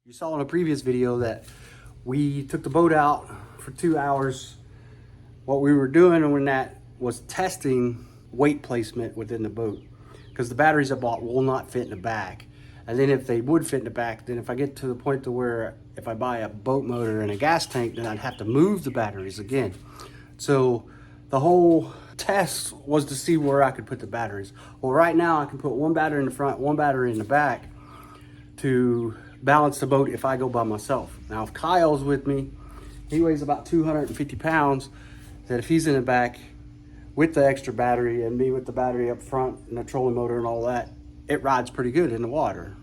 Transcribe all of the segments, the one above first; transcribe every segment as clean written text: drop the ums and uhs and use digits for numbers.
You saw in a previous video that we took the boat out for 2 hours. What we were doing when that was testing weight placement within the boat, because the batteries I bought will not fit in the back. And then if they would fit in the back, then if I get to the point to where if I buy a boat motor and a gas tank, then I'd have to move the batteries again. So the whole test was to see where I could put the batteries. Well, right now I can put one battery in the front, one battery in the back to balance the boat if I go by myself. Now, if Kyle's with me, he weighs about 250 pounds, that if he's in the back with the extra battery and me with the battery up front and the trolling motor and all that, it rides pretty good in the water.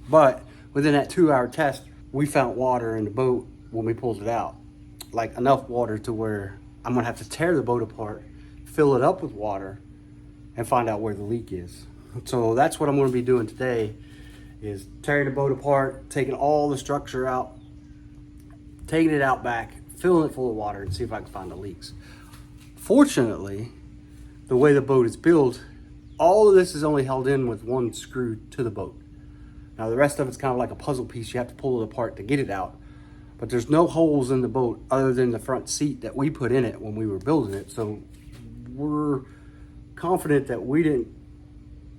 But within that 2 hour test, we found water in the boat when we pulled it out. Like enough water to where I'm gonna have to tear the boat apart, fill it up with water, and find out where the leak is. So that's what I'm gonna be doing today, is tearing the boat apart, taking all the structure out, taking it out back, filling it full of water, and see if I can find the leaks. Fortunately, the way the boat is built, all of this is only held in with one screw to the boat. Now the rest of it's kind of like a puzzle piece. You have to pull it apart to get it out. But there's no holes in the boat other than the front seat that we put in it when we were building it. So we're confident that we didn't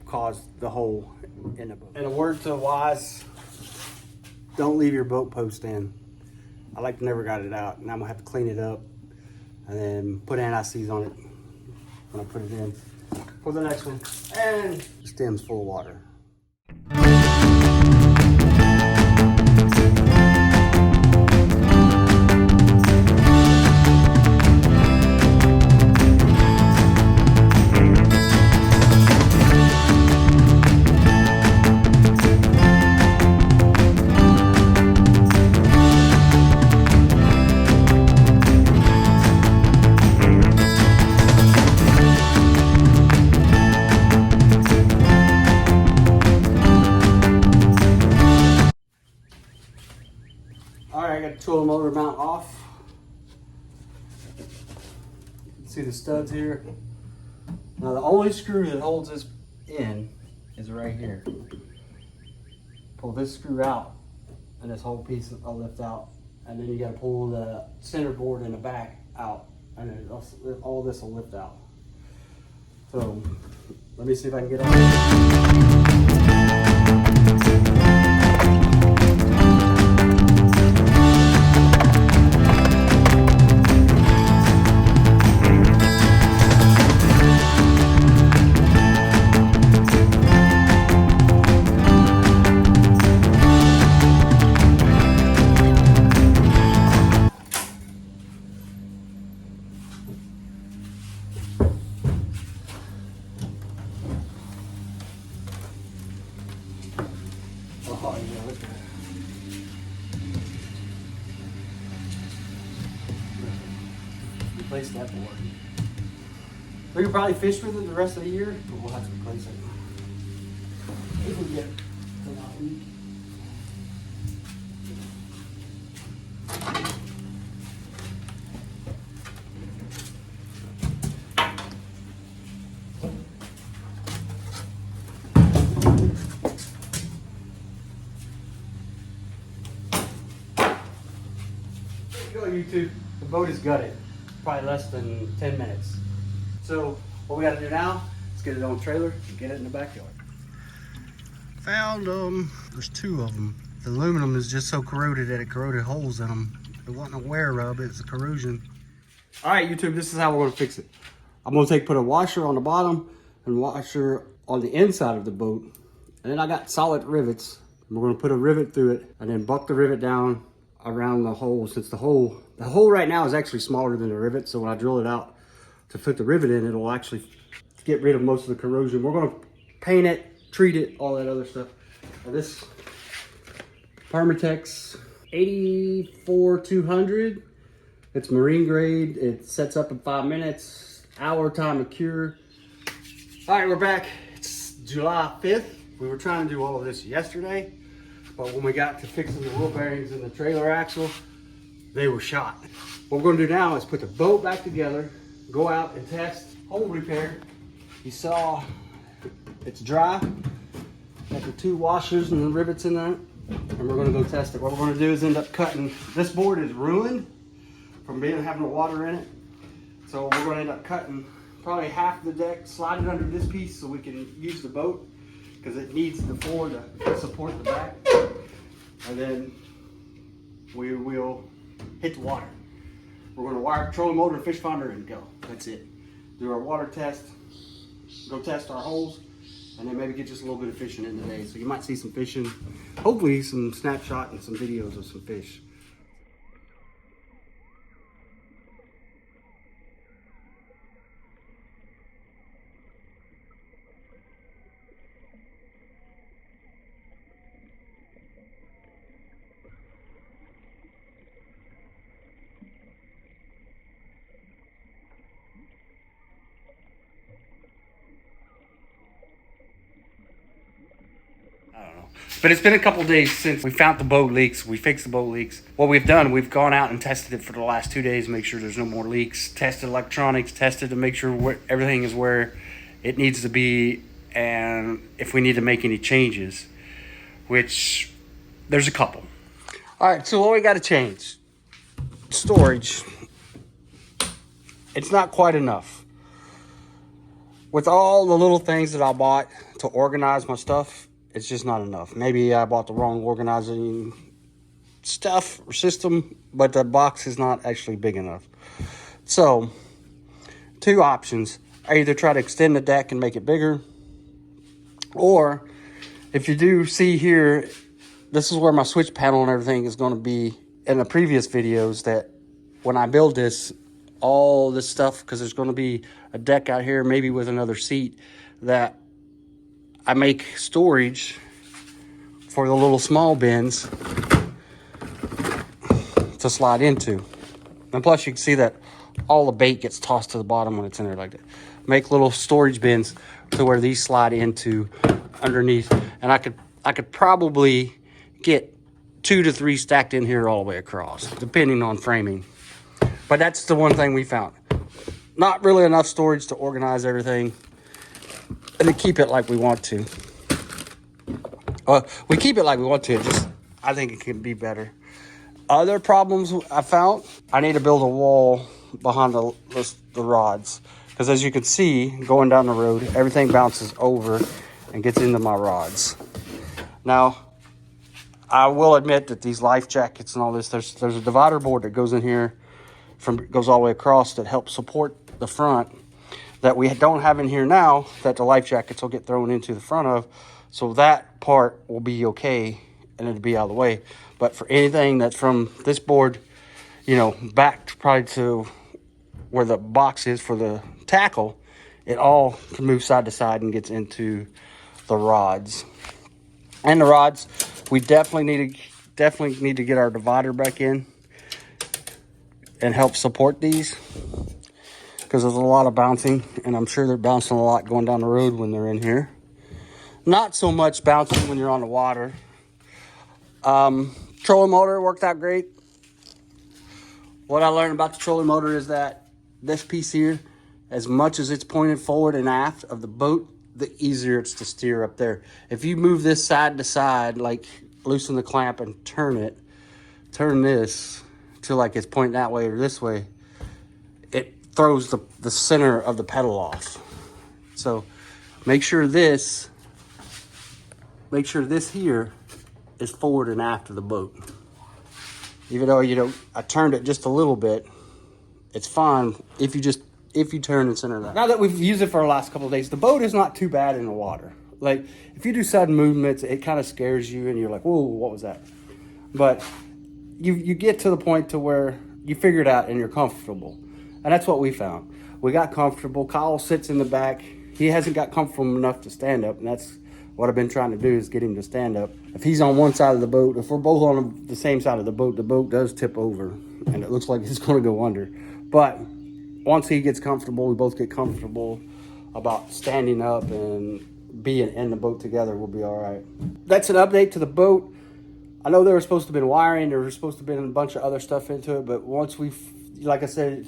cause the hole in the boat. And a word to the wise, don't leave your boat post in. I like never got it out, and I'm gonna have to clean it up and then put anti-seize on it when I put it in for the next one. And the stem's full of water. I got the trolling motor mount off. You can see the studs here. Now the only screw that holds this in is right here. Pull this screw out and this whole piece will lift out. And then you got to pull the center board in the back out, and then all this will lift out. So let me see if I can get on. Oh, yeah, look at that. Replace that board. We could probably fish with it the rest of the year, but we'll have to replace it if we get it to not leak. Go YouTube. The boat is gutted. Probably less than 10 minutes. So what we got to do now is get it on the trailer and get it in the backyard. Found them. There's two of them. The aluminum is just so corroded that it corroded holes in them. It wasn't a wear rub, it's a corrosion. All right, YouTube, this is how we're going to fix it. I'm going to put a washer on the bottom and washer on the inside of the boat. And then I got solid rivets. We're going to put a rivet through it and then buck the rivet down around the hole, since the hole right now is actually smaller than the rivet. So when I drill it out to put the rivet in, it'll actually get rid of most of the corrosion. We're going to paint it, treat it, all that other stuff. Now this Permatex 84-200, it's marine grade. It sets up in 5 minutes, hour time to cure. All right, we're back. It's July 5th. We were trying to do all of this yesterday, but when we got to fixing the wheel bearings and the trailer axle, they were shot. What we're gonna do now is put the boat back together, go out and test hole repair. You saw it's dry. Got the two washers and the rivets in there. and we're gonna go test it. What we're gonna do is end up cutting. This board is ruined from having the water in it. So we're gonna end up cutting probably half the deck, slide it under this piece so we can use the boat because it needs the floor to support the back. And then we will hit the water. We're gonna wire trolling motor and fish finder and go. That's it. Do our water test, go test our holes, and then maybe get just a little bit of fishing in today. So you might see some fishing, hopefully some snapshot and some videos of some fish. I don't know. But it's been a couple days since we found the boat leaks. We fixed the boat leaks. What we've done, we've gone out and tested it for the last 2 days, make sure there's no more leaks. Tested electronics, tested to make sure everything is where it needs to be, and if we need to make any changes, which there's a couple. All right, so what we got to change? Storage. It's not quite enough. With all the little things that I bought to organize my stuff, it's just not enough. Maybe I bought the wrong organizing stuff or system, but the box is not actually big enough. So, two options. I either try to extend the deck and make it bigger, or if you do see here, this is where my switch panel and everything is going to be in the previous videos, that when I build this, all this stuff, because there's going to be a deck out here, maybe with another seat, that I make storage for the little small bins to slide into. And plus you can see that all the bait gets tossed to the bottom when it's in there like that. Make little storage bins to where these slide into underneath. And I could probably get 2 to 3 stacked in here all the way across, depending on framing. But that's the one thing we found. Not really enough storage to organize everything and to keep it like we want to. We keep it like we want to, just I think it can be better. Other problems I found, I need to build a wall behind the rods. Because as you can see, going down the road, everything bounces over and gets into my rods. Now, I will admit that these life jackets and all this, there's a divider board that goes in here, goes all the way across, that helps support the front, that we don't have in here now, that the life jackets will get thrown into the front of. So that part will be okay and it'll be out of the way. But for anything that's from this board, you know, back probably to where the box is for the tackle, it all can move side to side and gets into the rods. And the rods, we definitely need to get our divider back in and help support these, because there's a lot of bouncing, and I'm sure they're bouncing a lot going down the road when they're in here. Not so much bouncing when you're on the water. Trolling motor worked out great. What I learned about the trolling motor is that this piece here, as much as it's pointed forward and aft of the boat, the easier it's to steer up there. If you move this side to side, like loosen the clamp and turn this to like it's pointing that way or this way, it throws the center of the pedal off. So make sure this here is forward and aft of the boat. Even though, you know, I turned it just a little bit, it's fine if you turn and center that. Now that we've used it for the last couple of days, the boat is not too bad in the water. Like, if you do sudden movements, it kind of scares you and you're like, whoa, what was that? But you get to the point to where you figure it out and you're comfortable. And that's what we found. We got comfortable. Kyle sits in the back. He hasn't got comfortable enough to stand up, and that's what I've been trying to do, is get him to stand up. If he's on one side of the boat, if we're both on the same side of the boat does tip over, and it looks like it's going to go under. But once he gets comfortable, we both get comfortable about standing up and being in the boat together, we'll be all right. That's an update to the boat. I know there was supposed to have been wiring, there was supposed to have been a bunch of other stuff into it, but once like I said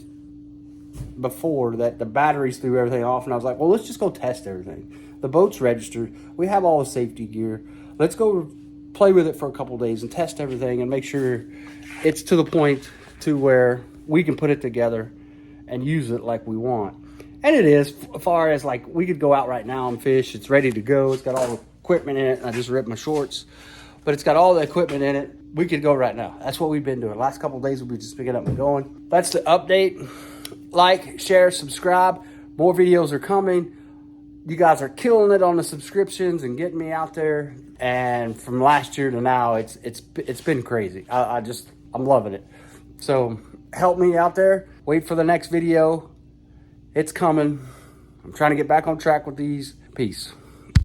before, that the batteries threw everything off, and I was like, well, let's just go test everything. The boat's registered. We have all the safety gear. Let's go play with it for a couple days and test everything and make sure it's to the point to where we can put it together and use it like we want. And it is, as far as like, we could go out right now and fish. It's ready to go. It's got all the equipment in it. I just ripped my shorts, but it's got all the equipment in it. We could go right now. That's what we've been doing. Last couple of days, we'll be just picking up and going. That's the update. Like, share, subscribe. More videos are coming. You guys are killing it on the subscriptions and getting me out there. And from last year to now, it's been crazy. I'm loving it. So help me out there. Wait for the next video. It's coming. I'm trying to get back on track with these. Peace.